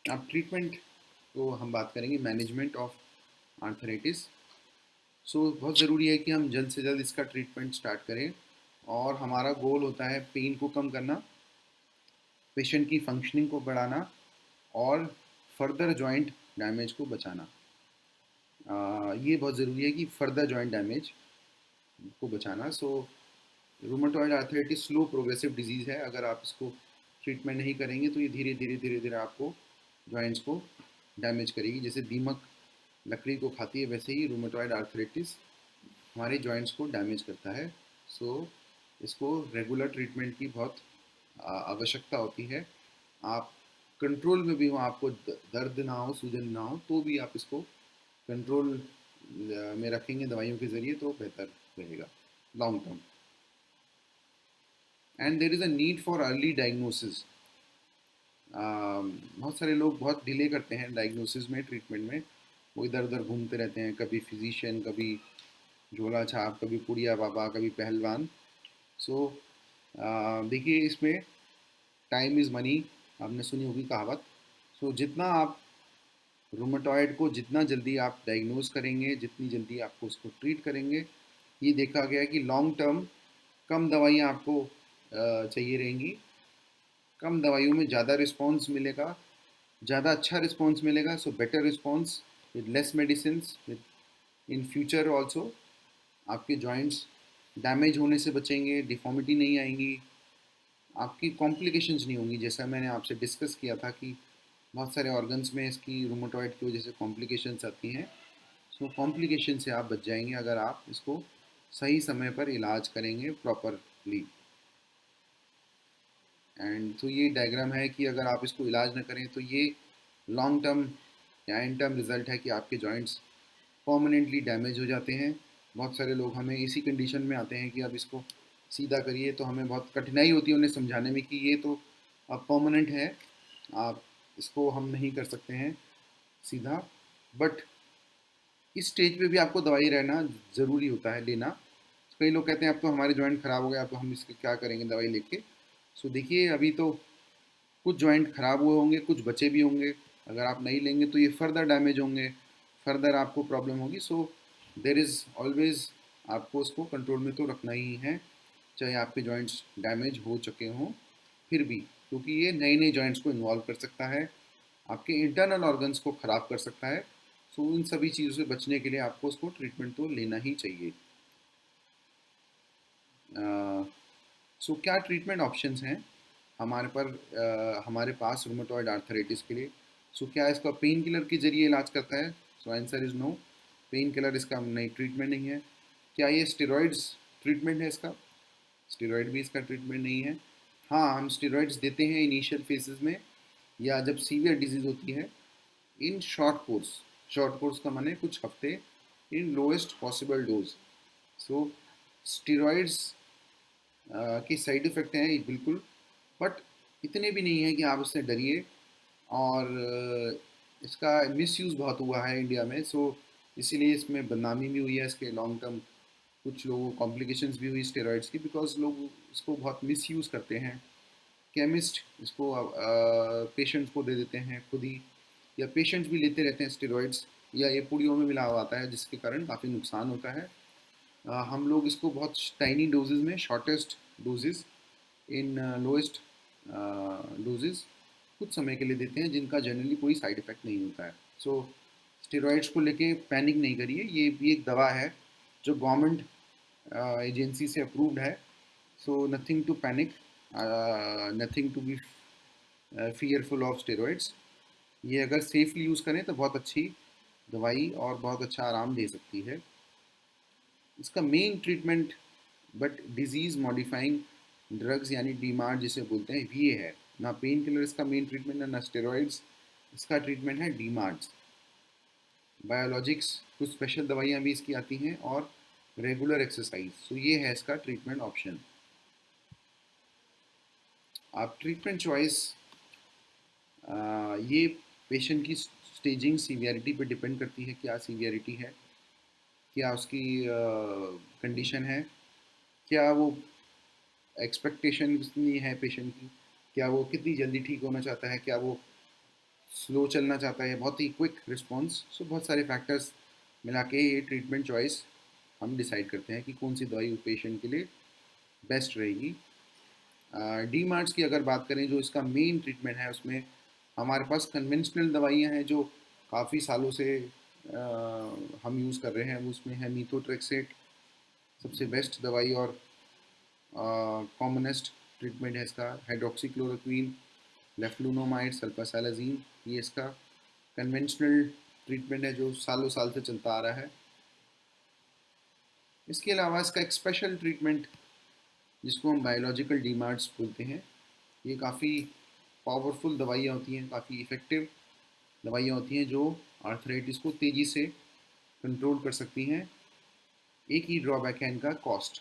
अब ट्रीटमेंट तो हम बात करेंगे मैनेजमेंट ऑफ आर्थराइटिस। सो बहुत ज़रूरी है कि हम जल्द से जल्द इसका ट्रीटमेंट स्टार्ट करें, और हमारा गोल होता है पेन को कम करना, पेशेंट की फंक्शनिंग को बढ़ाना, और फर्दर जॉइंट डैमेज को बचाना। ये बहुत ज़रूरी है कि फर्दर जॉइंट डैमेज को बचाना। So rheumatoid arthritis slow progressive disease है। अगर आप इसको ट्रीटमेंट नहीं करेंगे तो ये धीरे धीरे धीरे धीरे आपको जॉइंट्स को डैमेज करेगी। जैसे दीमक लकड़ी को खाती है, वैसे ही रूमेटॉइड आर्थराइटिस हमारे जॉइंट्स को डैमेज करता है। सो इसको रेगुलर ट्रीटमेंट की बहुत आवश्यकता होती है। आप कंट्रोल में भी हो, आपको दर्द ना हो, सूजन ना हो, तो भी आप इसको कंट्रोल में रखेंगे दवाइयों के ज़रिए तो बेहतर रहेगा long term. And there is a need for early diagnosis. बहुत सारे लोग बहुत डिले करते हैं डायग्नोसिस में, ट्रीटमेंट में। वो इधर उधर घूमते रहते हैं, कभी फिजिशियन, कभी झोला छाप, कभी पुड़िया बाबा, कभी पहलवान। सो देखिए, इसमें टाइम इज़ मनी, आपने सुनी होगी कहावत। सो जितना आप रूमेटॉइड को जितना जल्दी आप डायग्नोज करेंगे, जितनी जल्दी आपको उसको ट्रीट करेंगे, ये देखा गया है कि लॉन्ग टर्म कम दवाइयाँ आपको चाहिए रहेंगी। कम दवाइयों में ज़्यादा रिस्पॉन्स मिलेगा, ज़्यादा अच्छा रिस्पॉन्स मिलेगा। So better response with less medicine, with in future also आपके जॉइंट्स डैमेज होने से बचेंगे, डिफॉर्मिटी नहीं आएंगी, आपकी कॉम्प्लिकेशंस नहीं होंगी। जैसा मैंने आपसे डिस्कस किया था कि बहुत सारे ऑर्गन्स में इसकी रूमेटॉइड की वजह से कॉम्प्लिकेशंस आती हैं। सो कॉम्प्लिकेशन से आप बच जाएंगे अगर आप इसको सही समय पर इलाज करेंगे प्रॉपरली। एंड तो ये डायग्राम है कि अगर आप इसको इलाज ना करें तो ये लॉन्ग टर्म या एंड टर्म रिजल्ट है कि आपके जॉइंट्स परमानेंटली डैमेज हो जाते हैं। बहुत सारे लोग हमें इसी कंडीशन में आते हैं कि अब इसको सीधा करिए, तो हमें बहुत कठिनाई होती है उन्हें समझाने में कि ये तो अब परमानेंट है, आप इसको हम नहीं कर सकते हैं सीधा। बट इस स्टेज पे भी आपको दवाई रहना ज़रूरी होता है, लेना। कई लोग कहते हैं अब तो हमारे जॉइंट ख़राब हो गया, अब तो हम इसके क्या करेंगे दवाई लेके। सो देखिए, अभी तो कुछ जॉइंट ख़राब हुए होंगे, कुछ बचे भी होंगे। अगर आप नहीं लेंगे तो ये फर्दर डैमेज होंगे, फर्दर आपको प्रॉब्लम होगी। सो देर इज़ ऑलवेज़, आपको उसको कंट्रोल में तो रखना ही है, चाहे आपके जॉइंट्स डैमेज हो चुके हों फिर भी, क्योंकि ये नए नए जॉइंट्स को इन्वॉल्व कर सकता है, आपके इंटरनल ऑर्गन्स को ख़राब कर सकता है। सो इन सभी चीज़ों से बचने के लिए आपको उसको ट्रीटमेंट तो लेना ही चाहिए। सो क्या ट्रीटमेंट ऑप्शंस हैं हमारे पर, हमारे पास रूमेटॉइड आर्थराइटिस के लिए? सो क्या इसका पेन किलर के जरिए इलाज करता है? So answer is no, painkiller इसका नहीं, ट्रीटमेंट नहीं है। क्या ये स्टेरॉइड्स ट्रीटमेंट है इसका? स्टेरॉइड भी इसका ट्रीटमेंट नहीं है। हाँ, हम स्टेरॉइड्स देते हैं इनिशियल फेजेस में, या जब सीवियर डिजीज़ होती है, in short course. Short course का माने कुछ हफ्ते, इन लोएस्ट पॉसिबल डोज। सो स्टेरॉइड्स के साइड इफ़ेक्ट हैं ये बिल्कुल, बट इतने भी नहीं है कि आप उससे डरिए। और इसका मिसयूज़ बहुत हुआ है इंडिया में। सो इसीलिए इसमें बदनामी भी हुई है, इसके लॉन्ग टर्म कुछ लोगों को कॉम्प्लिकेशंस भी हुई स्टेरॉइड्स की, बिकॉज लोग इसको बहुत मिसयूज़ करते हैं। केमिस्ट इसको पेशेंट्स को दे देते हैं खुद ही, या पेशेंट्स भी लेते रहते हैं स्टेरॉइड्स, या ये पुड़ियों में मिला हुआ आता है, जिसके कारण काफ़ी नुकसान होता है। हम लोग इसको बहुत टाइनी डोजेज़ में, शॉर्टेस्ट डोजेज़, इन लोएस्ट डोजेज़ कुछ समय के लिए देते हैं, जिनका जनरली कोई साइड इफ़ेक्ट नहीं होता है। सो स्टेरॉइड्स को लेके पैनिक नहीं करिए, ये भी एक दवा है जो गवर्नमेंट एजेंसी से अप्रूव्ड है। So nothing to panic, nothing to be fearful of steroids. ये अगर सेफली यूज़ करें तो बहुत अच्छी दवाई और बहुत अच्छा आराम दे सकती है। इसका main treatment, but disease modifying drugs यानी डीमार्ट जिसे बोलते हैं, ये है ना। पेन किलर इसका मेन ट्रीटमेंट है, ना स्टेरॉइड्स। इसका ट्रीटमेंट है डीमार्ट्स, बायोलॉजिक्स, कुछ स्पेशल दवाइयाँ भी इसकी आती हैं, और रेगुलर एक्सरसाइज। सो ये है इसका ट्रीटमेंट ऑप्शन। आप ट्रीटमेंट चॉइस, ये पेशेंट की स्टेजिंग सीवियरिटी पे डिपेंड करती है, क्या सीवियरिटी है, क्या उसकी कंडीशन है, क्या वो एक्सपेक्टेशन कितनी है पेशेंट की, क्या वो कितनी जल्दी ठीक होना चाहता है, क्या वो स्लो चलना चाहता है, बहुत ही क्विक रिस्पॉन्स। सो बहुत सारे फैक्टर्स मिला के ये ट्रीटमेंट चॉइस हम डिसाइड करते हैं कि कौन सी दवाई पेशेंट के लिए बेस्ट रहेगी। डी मार्ट्स की अगर बात करें, जो इसका मेन ट्रीटमेंट है, उसमें हमारे पास कन्वेंशनल दवाइयाँ हैं जो काफ़ी सालों से हम यूज़ कर रहे हैं। उसमें है मीथोट्रेक्सेट, सबसे बेस्ट दवाई और कॉमनेस्ट ट्रीटमेंट है इसका। हाइड्रोक्सीक्लोरोक्वीन, लेफ्लुनोमाइड, सल्फासालाजीन, ये इसका कन्वेंशनल ट्रीटमेंट है जो सालों साल से चलता आ रहा है। इसके अलावा इसका एक स्पेशल ट्रीटमेंट जिसको हम बायोलॉजिकल डीमार्ट्स बोलते हैं, ये काफ़ी पावरफुल दवाइयाँ होती हैं, काफ़ी इफ़ेक्टिव दवाइयाँ होती हैं जो आर्थराइटिस को तेज़ी से कंट्रोल कर सकती हैं। एक ही ड्रॉबैक है इनका कॉस्ट,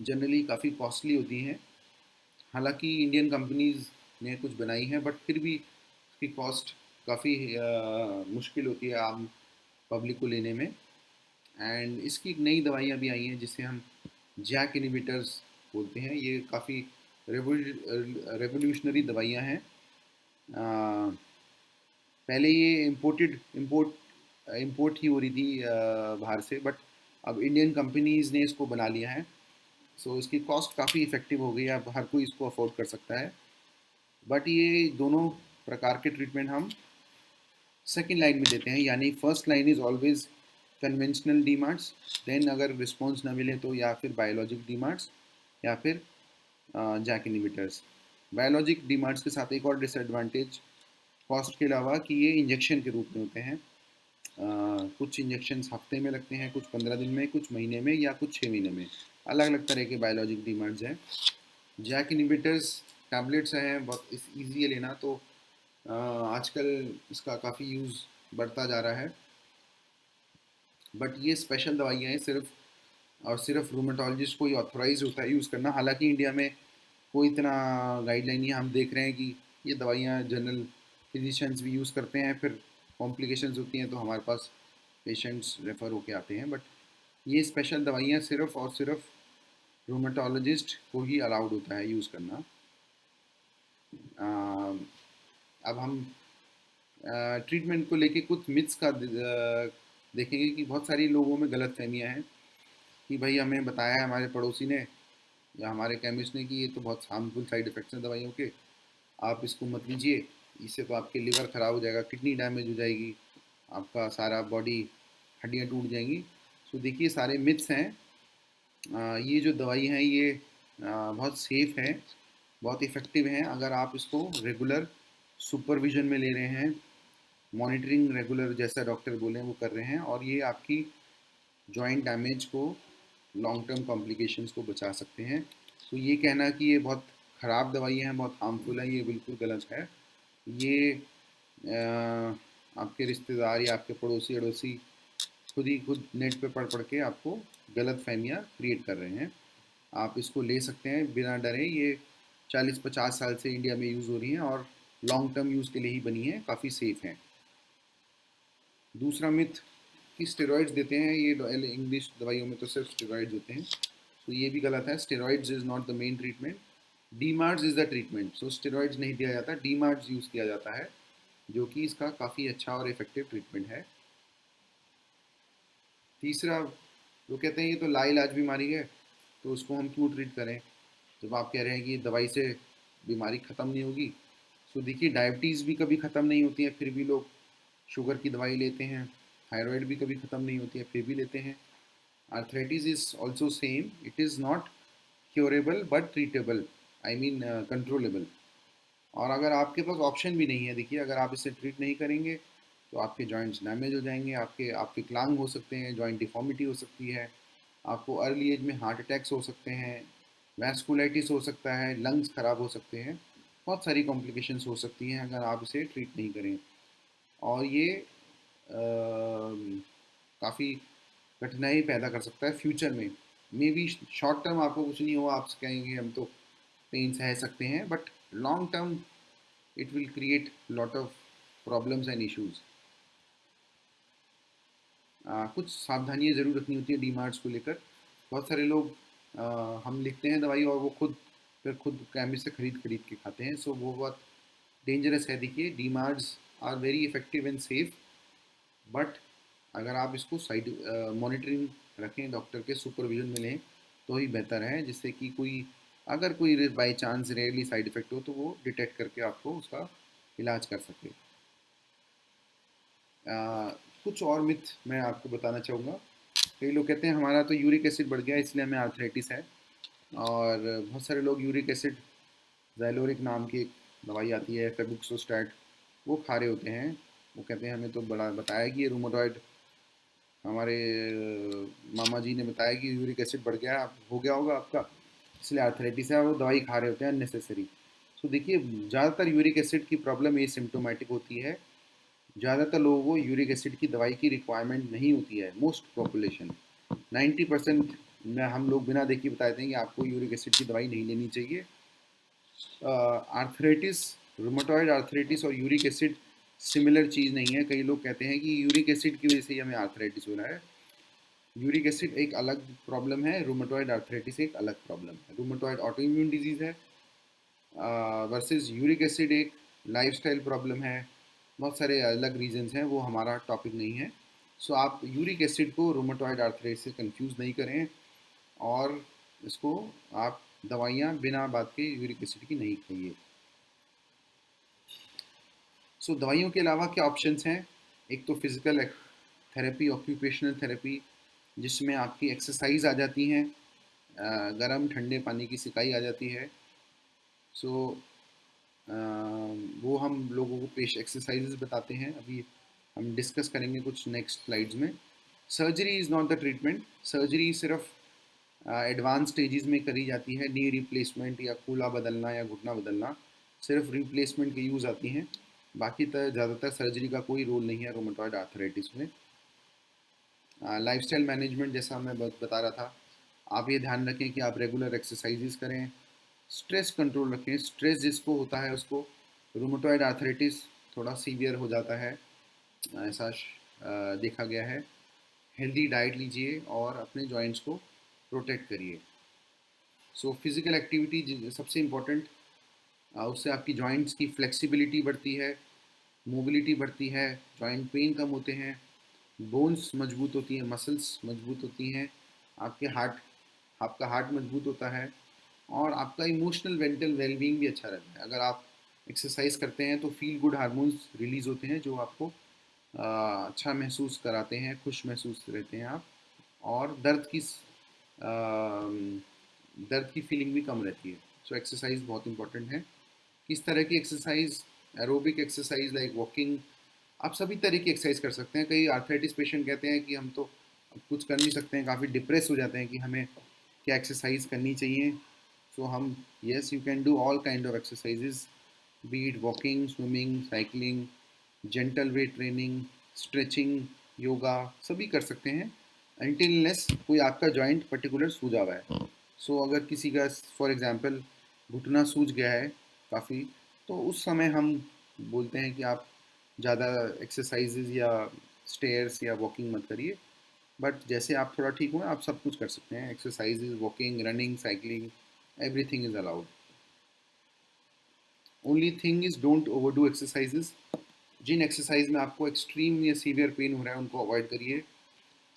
जनरली काफ़ी कॉस्टली होती हैं। हालांकि इंडियन कंपनीज ने कुछ बनाई हैं, बट फिर भी इसकी कॉस्ट काफ़ी मुश्किल होती है आम पब्लिक को लेने में। एंड इसकी नई दवाइयाँ भी आई हैं जिसे हम जैक इनिबिटर्स बोलते हैं। ये काफ़ी रेवोल्यूशनरी दवाइयाँ हैं। पहले ये इम्पोर्ट ही हो रही थी बाहर से, बट अब इंडियन कंपनीज ने इसको बना लिया है। सो इसकी कॉस्ट काफ़ी इफ़ेक्टिव हो गई है, अब हर कोई इसको अफोर्ड कर सकता है। बट ये दोनों प्रकार के ट्रीटमेंट हम सेकेंड लाइन में देते हैं, यानी first line is always conventional DMARDs, then अगर रिस्पॉन्स ना मिले तो या फिर बायोलॉजिक डीमार्ट्स या फिर जैक इनिबिटर्स। बायोलॉजिक डीमार्ट्स के साथ एक और डिसएडवांटेज कॉस्ट के अलावा कि ये इंजेक्शन के रूप में होते हैं। कुछ इंजेक्शन्स हफ्ते में लगते हैं, कुछ 15 दिन में, कुछ महीने में या कुछ 6 महीने में। अलग अलग तरह के बायोलॉजिक डीमार्ट्स हैं। जैक इनिबिटर्स टैबलेट्स हैं, बहुत ईजी है लेना, तो आजकल इसका काफ़ी यूज़ बढ़ता जा रहा है। बट ये स्पेशल दवाइयाँ हैं, सिर्फ और सिर्फ रूमेटोलॉजिस्ट को ही ऑथोराइज होता है यूज़ करना। हालांकि इंडिया में कोई इतना गाइडलाइन नहीं है। हम देख रहे हैं कि ये दवाइयाँ जनरल फिजिशियंस भी यूज़ करते हैं, फिर कॉम्प्लिकेशंस होती हैं तो हमारे पास पेशेंट्स रेफ़र होके आते हैं। बट ये स्पेशल दवाइयाँ सिर्फ और सिर्फ रूमेटोलॉजिस्ट को ही अलाउड होता है यूज़ करना। अब हम ट्रीटमेंट को लेके कुछ मिथ्स का देखेंगे कि बहुत सारी लोगों में गलत फहमियाँ हैं कि भाई हमें बताया है हमारे पड़ोसी ने या हमारे केमिस्ट ने कि ये तो बहुत हार्मफुल साइड इफ़ेक्ट्स हैं दवाइयों के, आप इसको मत लीजिए, इससे तो आपके लिवर ख़राब हो जाएगा, किडनी डैमेज हो जाएगी, आपका सारा बॉडी हड्डियाँ टूट जाएंगी। सो देखिए सारे मिथ्स हैं। ये जो दवाई हैं ये बहुत सेफ़ है, बहुत इफ़ेक्टिव हैं अगर आप इसको रेगुलर सुपरविजन में ले रहे हैं, मॉनिटरिंग रेगुलर जैसा डॉक्टर बोले वो कर रहे हैं, और ये आपकी जॉइंट डैमेज को, लॉन्ग टर्म कॉम्प्लिकेशंस को बचा सकते हैं। तो ये कहना कि ये बहुत ख़राब दवाइयाँ हैं, बहुत हार्मफुल हैं, ये बिल्कुल गलत है। ये आपके रिश्तेदार या आपके पड़ोसी अड़ोसी खुद नेट पे पढ़ के आपको गलत फहमियाँ क्रिएट कर रहे हैं। आप इसको ले सकते हैं बिना डरे। ये 40-50 साल से इंडिया में यूज़ हो रही हैं और लॉन्ग टर्म यूज़ के लिए ही बनी है, काफ़ी सेफ़ हैं। दूसरा मिथ कि स्टेरॉइड्स देते हैं, ये इंग्लिश दवाइयों में तो सिर्फ स्टेरॉइड्स होते हैं, तो ये भी गलत है। Steroids is not the main treatment, DMARDs is the treatment. So steroids नहीं दिया जाता, डीमार्ट्स यूज़ किया जाता है, जो कि इसका काफ़ी अच्छा और इफेक्टिव ट्रीटमेंट है। तीसरा, वो कहते हैं ये तो लाइलाज बीमारी है तो उसको हम क्यों ट्रीट करें, जब आप कह रहे हैं कि दवाई से बीमारी ख़त्म नहीं होगी। सो देखिए डायबिटीज़ भी कभी ख़त्म नहीं होती है फिर भी लोग शुगर की दवाई लेते हैं, थायराइड भी कभी ख़त्म नहीं होती है फिर भी लेते हैं। Arthritis is also same, it is not curable but treatable, I mean controllable. और अगर आपके पास ऑप्शन भी नहीं है, देखिए अगर आप इसे ट्रीट नहीं करेंगे तो आपके जॉइंट्स डैमेज हो जाएंगे, आप विकलांग हो सकते हैं, जॉइंट डिफॉर्मिटी हो सकती है, आपको अर्ली एज में हार्ट अटैक्स हो सकते हैं, वैस्कुलाइटिस हो सकता है, लंग्स ख़राब हो सकते हैं, बहुत सारी कॉम्प्लिकेशंस हो सकती हैं अगर आप इसे ट्रीट नहीं करें। और ये काफ़ी कठिनाई पैदा कर सकता है फ्यूचर में। मे बी शॉर्ट टर्म आपको कुछ नहीं हुआ, आप कहेंगे हम तो पेन सह सकते हैं, but long term it will create lot of problems and issues। कुछ सावधानियाँ ज़रूर रखनी होती है डीमार्ट्स को लेकर। बहुत सारे लोग हम लिखते हैं दवाई और वो खुद फिर खुद केमिस्ट से खरीद खरीद के खाते हैं, सो वो बहुत डेंजरस है। देखिए DMARDs are very effective and safe, but अगर आप इसको साइड मॉनिटरिंग रखें, डॉक्टर के सुपरविजन में लें तो ही बेहतर है, जिससे कि कोई अगर कोई by chance rarely side effect हो तो वो डिटेक्ट करके आपको उसका इलाज कर सके। कुछ और मिथ मैं आपको बताना चाहूँगा। कई लोग कहते हैं हमारा तो यूरिक एसिड बढ़ गया इसलिए हमें आर्थराइटिस है, और बहुत सारे लोग यूरिक एसिड ज़ैलोरिक नाम की एक दवाई आती है फेबुक्सोस्टैट, वो खा रहे होते हैं। वो कहते हैं हमें तो बड़ा बताया कि ये रूमेटॉइड, हमारे मामा जी ने बताया कि यूरिक एसिड बढ़ गया, हो गया होगा आपका, इसलिए आर्थराइटिस है, और वो दवाई खा रहे होते हैं अननेसेसरी। तो देखिए ज़्यादातर यूरिक एसिड की प्रॉब्लम ये सिम्टोमेटिक होती है। ज़्यादातर लोगों को यूरिक एसिड की दवाई की रिक्वायरमेंट नहीं होती है। मोस्ट पॉपुलेशन 90% में हम लोग बिना देखे बता देते हैं कि आपको यूरिक एसिड की दवाई नहीं लेनी चाहिए। आर्थराइटिस, रूमेटॉइड आर्थराइटिस और यूरिक एसिड सिमिलर चीज़ नहीं है। कई लोग कहते हैं कि यूरिक एसिड की वजह से ही हमें आर्थराइटिस हो रहा है। यूरिक एसिड एक अलग प्रॉब्लम है, रूमेटॉइड आर्थराइटिस एक अलग प्रॉब्लम है। रूमेटॉइड ऑटो इम्यून डिजीज़ है वर्सेस यूरिक एसिड एक लाइफस्टाइल प्रॉब्लम है। बहुत सारे अलग रीजंस हैं, वो हमारा टॉपिक नहीं है। सो आप यूरिक एसिड को रूमेटॉइड आर्थराइटिस से कंफ्यूज नहीं करें, और इसको आप दवाइयाँ बिना बात के यूरिक एसिड की नहीं खाइए। सो दवाइयों के अलावा क्या ऑप्शंस हैं? एक तो फिजिकल थेरेपी, ऑक्यूपेशनल थेरेपी, जिसमें आपकी एक्सरसाइज आ जाती हैं, गर्म ठंडे पानी की सिकाई आ जाती है। सो वो हम लोगों को पेश एक्सरसाइजेज बताते हैं, अभी हम डिस्कस करेंगे कुछ नेक्स्ट स्लाइड्स में। Surgery is not the treatment. Surgery सिर्फ एडवांस स्टेजेस में करी जाती है। नी रिप्लेसमेंट या कूल्हा बदलना या घुटना बदलना सिर्फ रिप्लेसमेंट के यूज़ आती हैं। बाकी तो ज़्यादातर सर्जरी का कोई रोल नहीं है रोमेटॉइड आर्थराइटिस में। लाइफस्टाइल मैनेजमेंट जैसा मैं बता रहा था, आप ये ध्यान रखें कि आप रेगुलर एक्सरसाइजेस करें, स्ट्रेस कंट्रोल रखें। स्ट्रेस जिसको होता है उसको रूमेटॉइड आर्थराइटिस थोड़ा सीवियर हो जाता है, ऐसा देखा गया है। हेल्दी डाइट लीजिए और अपने जॉइंट्स को प्रोटेक्ट करिए। सो फिज़िकल एक्टिविटी सबसे इम्पोर्टेंट, उससे आपकी जॉइंट्स की फ्लेक्सिबिलिटी बढ़ती है, मोबिलिटी बढ़ती है, जॉइंट पेन कम होते हैं, बोन्स मजबूत होती हैं, मसल्स मजबूत होती हैं, आपका हार्ट मजबूत होता है, और आपका इमोशनल मेंटल वेलबींग भी अच्छा रहता है। अगर आप एक्सरसाइज करते हैं तो फील गुड हार्मोन्स रिलीज होते हैं जो आपको अच्छा महसूस कराते हैं, खुश महसूस रहते हैं आप, और दर्द की फीलिंग भी कम रहती है। सो एक्सरसाइज बहुत इंपॉर्टेंट है। किस तरह की exercise? Aerobic exercise like walking. आप सभी तरह की एक्सरसाइज कर सकते हैं। कई आर्थराइटिस पेशेंट कहते हैं कि हम तो अब कुछ कर नहीं सकते हैं, काफ़ी डिप्रेस हो जाते हैं कि हमें क्या एक्सरसाइज करनी चाहिए। सो हम, yes, you can do all kind of exercises, be it walking, swimming, cycling, gentle weight training, stretching, yoga, सभी कर सकते हैं अनटिल कोई आपका जॉइंट पर्टिकुलर सूजा हुआ है। सो अगर किसी का फॉर एग्जांपल घुटना सूज गया है काफ़ी, तो उस समय हम बोलते हैं कि आप ज़्यादा एक्सरसाइजेज या स्टेयर्स या वॉकिंग मत करिए। बट जैसे आप थोड़ा ठीक हो आप सब कुछ कर सकते हैं, exercises, walking, running, cycling, everything is allowed. Only thing is don't overdo exercises. जिन एक्सरसाइज में आपको एक्सट्रीम या सीवियर पेन हो रहा है उनको अवॉइड करिए।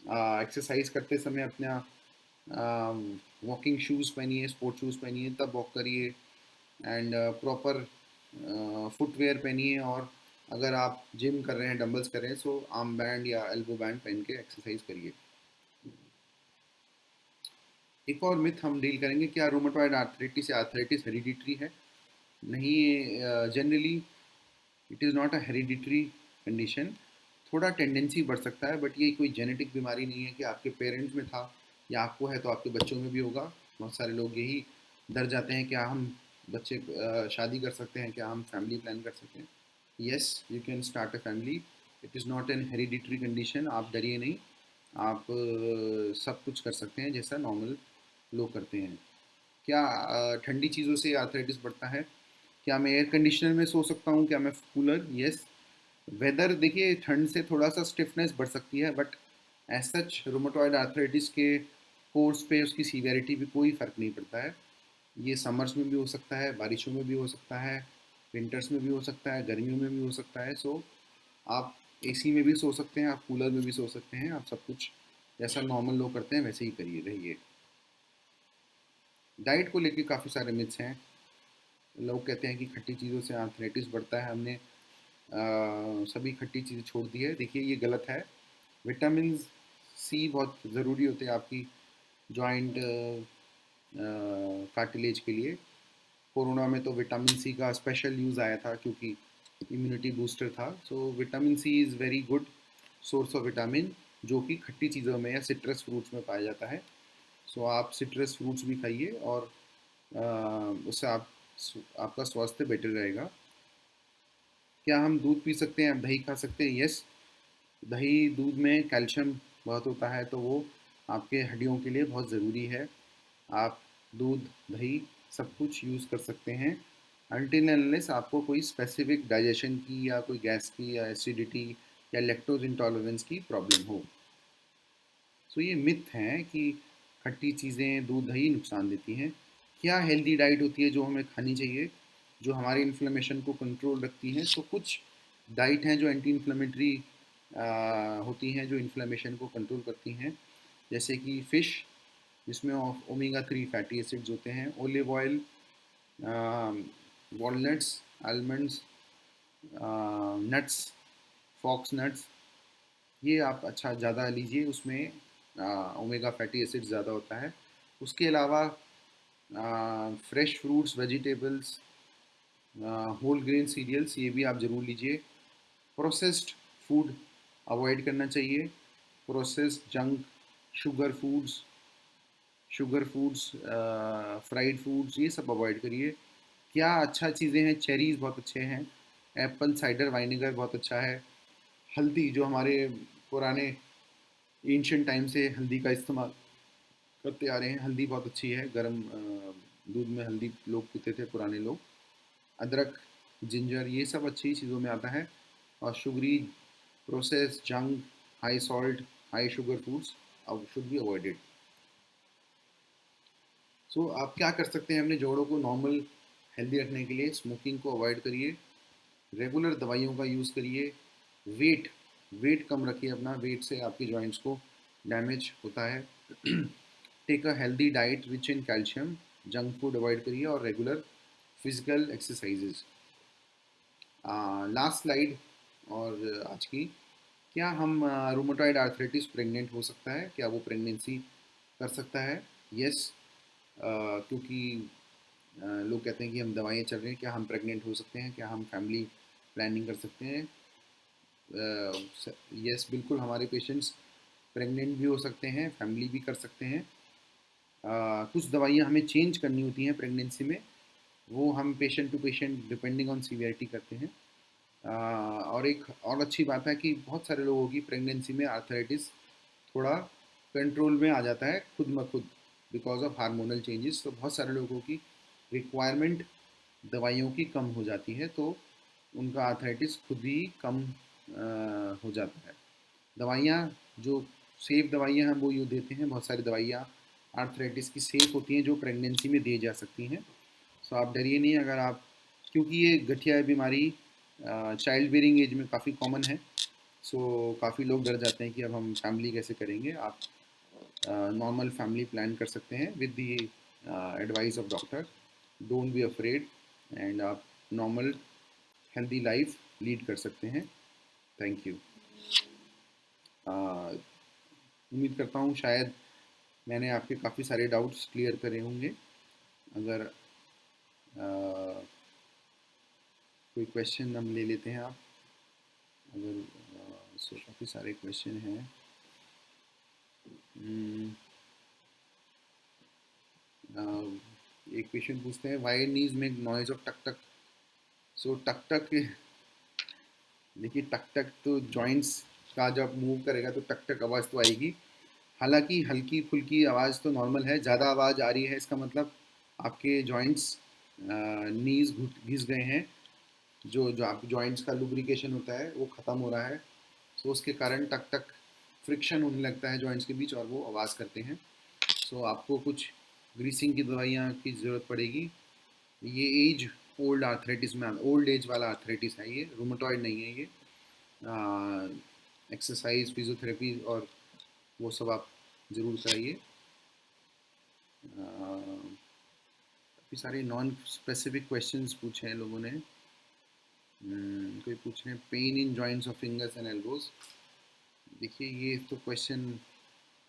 एक्सरसाइज करते समय अपना वॉकिंग शूज़ पहनिए, स्पोर्ट शूज़ पहनिए, तब वॉक करिए, एंड प्रॉपर फुटवेयर पहनिए। और अगर आप जिम कर रहे हैं, डंबल्स कर रहे हैं, सो आर्म बैंड या एल्बो बैंड पहन के एक्सरसाइज करिए। एक और मिथ हम डील करेंगे, क्या रूमेटॉइड आर्थराइटिस या आर्थराइटिस हेरिडिटरी है? नहीं, generally it is not a hereditary condition. थोड़ा टेंडेंसी बढ़ सकता है, बट ये कोई जेनेटिक बीमारी नहीं है कि आपके पेरेंट्स में था या आपको है तो आपके बच्चों में भी होगा। बहुत सारे लोग यही डर जाते हैं, क्या हम बच्चे शादी कर सकते हैं, क्या हम फैमिली प्लान कर सकते हैं? Yes, you can start a family. It is not an hereditary condition, आप डरिए नहीं। आप सब कुछ कर सकते हैं जैसा नॉर्मल लोग करते हैं। क्या ठंडी चीज़ों से आर्थराइटिस बढ़ता है? क्या मैं एयर कंडीशनर में सो सकता हूँ? क्या मैं कूलर? यस। वेदर, देखिए ठंड से थोड़ा सा स्टिफनेस बढ़ सकती है, but as such rheumatoid arthritis के कोर्स पे उसकी सीवियरिटी भी कोई फ़र्क नहीं पड़ता है। ये समर्स में भी हो सकता है, बारिशों में भी हो सकता है, विंटर्स में भी हो सकता है, गर्मियों में भी हो सकता है। सो आप एसी में भी सो सकते हैं, आप कूलर में भी सो सकते हैं, आप सब कुछ जैसा नॉर्मल लोग करते हैं वैसे ही करिए रहिए। डाइट को लेके काफ़ी सारे मिथ्स हैं। लोग कहते हैं कि खट्टी चीज़ों से आर्थराइटिस बढ़ता है। हमने सभी खट्टी चीज़ें छोड़ दी है। देखिए ये गलत है। विटामिन सी बहुत ज़रूरी होते हैं आपकी जॉइंट कार्टिलेज के लिए। कोरोना में तो विटामिन सी का स्पेशल यूज़ आया था क्योंकि इम्यूनिटी बूस्टर था। So vitamin C is very good source of vitamin, जो कि खट्टी चीज़ों में या सिट्रस फ्रूट्स में पाया जाता है। सो आप सिट्रस फ्रूट्स भी खाइए और उससे आपका स्वास्थ्य बेटर रहेगा। क्या हम दूध पी सकते हैं, दही खा सकते हैं? यस, दही दूध में कैल्शियम बहुत होता है, तो वो आपके हड्डियों के लिए बहुत ज़रूरी है। आप दूध, दही सब कुछ यूज़ कर सकते हैं अनटिल अनलेस आपको कोई स्पेसिफिक डाइजेशन की या कोई गैस की या एसिडिटी या लैक्टोज इंटॉलरेंस की प्रॉब्लम हो। सो ये मिथ है कि खट्टी चीज़ें, दूध, दही नुकसान देती हैं। क्या हेल्दी डाइट होती है जो हमें खानी चाहिए, जो हमारे इन्फ्लेमेशन को कंट्रोल रखती हैं? तो कुछ डाइट हैं जो एंटी इन्फ्लेमेटरी होती हैं, जो इन्फ्लेमेशन को कंट्रोल करती हैं, जैसे कि फ़िश, जिसमें ओमेगा 3 फैटी एसिड्स होते हैं, olive oil, walnuts, almonds, nuts, fox nuts, ये आप अच्छा ज़्यादा लीजिए, उसमें ओमेगा फैटी एसिड ज़्यादा होता है। उसके अलावा fresh fruits, vegetables, whole grain cereals ये भी आप ज़रूर लीजिए। प्रोसेस्ड फूड अवॉइड करना चाहिए। Processed junk, sugar foods, fried foods ये सब अवॉइड करिए। क्या अच्छा चीज़ें हैं, चेरीज़ बहुत अच्छे हैं, एप्पल साइडर वाइनेगर बहुत अच्छा है, हल्दी जो हमारे पुराने एंशियंट टाइम से हल्दी का इस्तेमाल करते आ रहे हैं, हल्दी बहुत अच्छी है। गर्म दूध में हल्दी लोग पीते थे पुराने लोग। अदरक, जिंजर ये सब अच्छी चीज़ों में आता है। और sugary, process, junk, high salt, high sugar foods should be avoided. So आप क्या कर सकते हैं अपने जोड़ों को नॉर्मल हेल्दी रखने के लिए? स्मोकिंग को अवॉइड करिए, रेगुलर दवाइयों का यूज़ करिए, वेट वेट कम रखिए अपना, वेट से आपके जॉइंट्स को डैमेज होता है। Take a healthy diet rich in calcium, junk food avoid करिए और regular physical exercises. Last slide और आज की, क्या हम रूमेटॉइड आर्थराइटिस प्रेग्नेंट हो सकता है? क्या वो प्रेगनेंसी कर सकता है? यस, क्योंकि लोग कहते हैं कि हम दवाइयाँ चल रही हैं, क्या हम प्रेग्नेंट हो सकते हैं? क्या हम फैमिली प्लानिंग कर सकते हैं? यस, बिल्कुल हमारे पेशेंट्स प्रेग्नेंट भी हो सकते हैं, फैमिली भी कर सकते हैं। कुछ दवाइयाँ हमें चेंज करनी होती हैं प्रेगनेंसी में, वो हम patient to patient depending on severity करते हैं। और एक और अच्छी बात है कि बहुत सारे लोगों की प्रेगनेंसी में आर्थराइटिस थोड़ा कंट्रोल में आ जाता है खुद ब खुद, बिकॉज ऑफ हार्मोनल चेंजेस। तो बहुत सारे लोगों की रिक्वायरमेंट दवाइयों की कम हो जाती है, तो उनका आर्थराइटिस खुद ही कम हो जाता है। दवाइयाँ जो सेफ दवाइयाँ हैं वो यूँ देते हैं, बहुत सारी दवाइयाँ आर्थराइटिस की सेफ होती हैं जो प्रेगनेंसी में दी जा सकती हैं। सो आप डरिए नहीं अगर आप, क्योंकि ये गठिया बीमारी चाइल्ड बेयरिंग एज में काफ़ी कॉमन है। सो काफ़ी लोग डर जाते हैं कि अब हम फैमिली कैसे करेंगे। आप नॉर्मल फैमिली प्लान कर सकते हैं with the advice of doctor. Don't be afraid and आप नॉर्मल हेल्दी लाइफ लीड कर सकते हैं। Thank you. उम्मीद करता हूँ शायद मैंने आपके काफ़ी सारे डाउट्स क्लियर करे होंगे। अगर कोई क्वेश्चन हम ले लेते हैं, आप अगर सो काफ़ी सारे क्वेश्चन हैं। एक पेशेंट पूछते हैं why knees make noise of टक टक। सो टक टक, देखिए टक टक तो जॉइंट्स का जब मूव करेगा तो टक टक आवाज़ तो आएगी। हालांकि हल्की फुल्की आवाज़ तो नॉर्मल है, ज़्यादा आवाज़ आ रही है इसका मतलब आपके जॉइंट्स नीज घिस गए हैं। जो जो आप जॉइंट्स का लुब्रिकेशन होता है वो ख़त्म हो रहा है, तो उसके कारण टक टक फ्रिक्शन होने लगता है जॉइंट्स के बीच और वो आवाज़ करते हैं। सो आपको कुछ ग्रीसिंग की दवाइयाँ की ज़रूरत पड़ेगी। ये एज ओल्ड आर्थराइटिस में, ओल्ड एज वाला आर्थराइटिस है ये, रूमेटॉइड नहीं है ये। एक्सरसाइज, फिजियोथेरेपी और वो सब आप ज़रूर कराइए। काफ़ी सारे नॉन स्पेसिफिक क्वेश्चंस पूछे हैं लोगों ने। कोई पूछ रहे हैं pain in joints of fingers and elbows. देखिए ये तो क्वेश्चन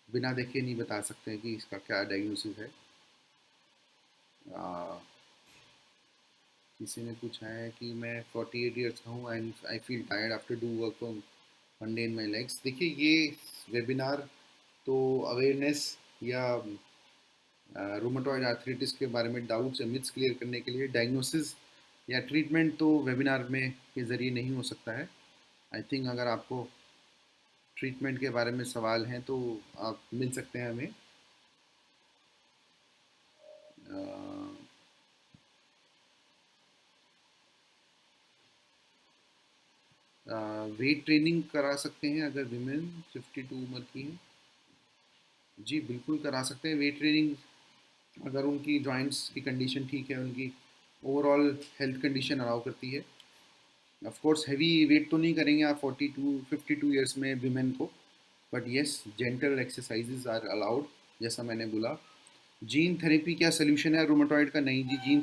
बिना देखे नहीं बता सकते हैं कि इसका क्या डायग्नोसिस है। किसी ने पूछा है कि मैं 48 ईयर्स का हूँ and I feel tired after do work from one day in my legs. देखिए ये वेबिनार तो अवेयरनेस या रूमेटॉइड आर्थराइटिस के बारे में डाउट्स या मिथ्स क्लियर करने के लिए, डायग्नोसिस या ट्रीटमेंट तो वेबिनार में के ज़रिए नहीं हो सकता है। आई थिंक अगर आपको ट्रीटमेंट के बारे में सवाल हैं तो आप मिल सकते हैं हमें। वेट ट्रेनिंग करा सकते हैं अगर विमेन 52 उम्र की हैं। जी बिल्कुल करा सकते हैं वेट ट्रेनिंग, अगर उनकी जॉइंट्स की कंडीशन ठीक है, उनकी ओवरऑल हेल्थ कंडीशन अलाउ करती है। ऑफ कोर्स हैवी वेट तो नहीं करेंगे आप 52 ईयर्स में विमेन को, but yes gentle exercises are allowed, जैसा मैंने बोला। जीन थेरेपी क्या सोल्यूशन है रूमेटॉइड का? नहीं जी, जीन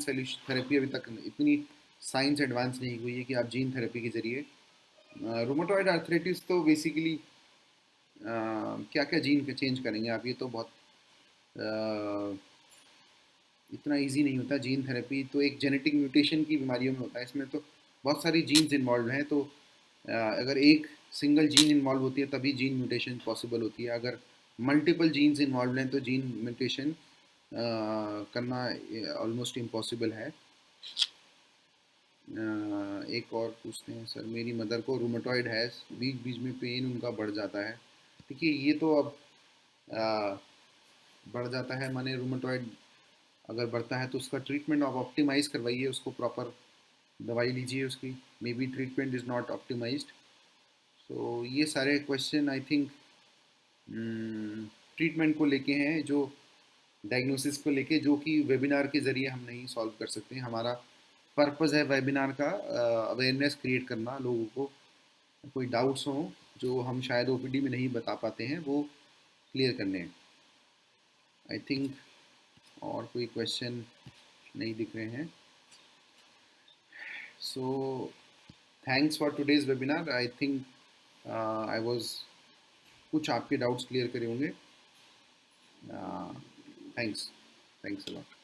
थेरेपी अभी तक इतनी साइंस एडवांस नहीं हुई है कि आप जीन थेरेपी के जरिए रूमेटॉइड आर्थराइटिस तो बेसिकली क्या क्या जीन चेंज करेंगे आप, ये तो बहुत इतना इजी नहीं होता। जीन थेरेपी तो एक जेनेटिक म्यूटेशन की बीमारियों में होता है, इसमें तो बहुत सारी जीन्स इन्वॉल्व हैं, तो अगर एक सिंगल जीन इन्वॉल्व होती है तभी जीन म्यूटेशन पॉसिबल होती है। अगर मल्टीपल जीन्स इन्वॉल्व हैं तो जीन म्यूटेशन करना ऑलमोस्ट इम्पॉसिबल है। एक और पूछते हैं सर, मेरी मदर को रूमेटॉइड है, बीच बीच में पेन उनका बढ़ जाता है। देखिए ये तो अब अ, बढ़ जाता है माने रूमेटॉइड अगर बढ़ता है तो उसका ट्रीटमेंट आप ऑप्टिमाइज़ करवाइए, उसको प्रॉपर दवाई लीजिए उसकी। Maybe treatment is not optimised. So ये सारे क्वेश्चन आई थिंक ट्रीटमेंट को लेके हैं, जो डायग्नोसिस को लेके, जो कि वेबिनार के ज़रिए हम नहीं सॉल्व कर सकते। हमारा पर्पज़ है वेबिनार का अवेयरनेस क्रिएट करना, लोगों को कोई डाउट्स हों जो हम शायद ओपीडी में नहीं बता पाते हैं वो क्लियर करने हैं। आई थिंक और कोई क्वेश्चन नहीं दिख रहे हैं। So thanks for today's webinar. I think I was कुछ आपके डाउट्स क्लियर करे होंगे। Thanks thanks a lot.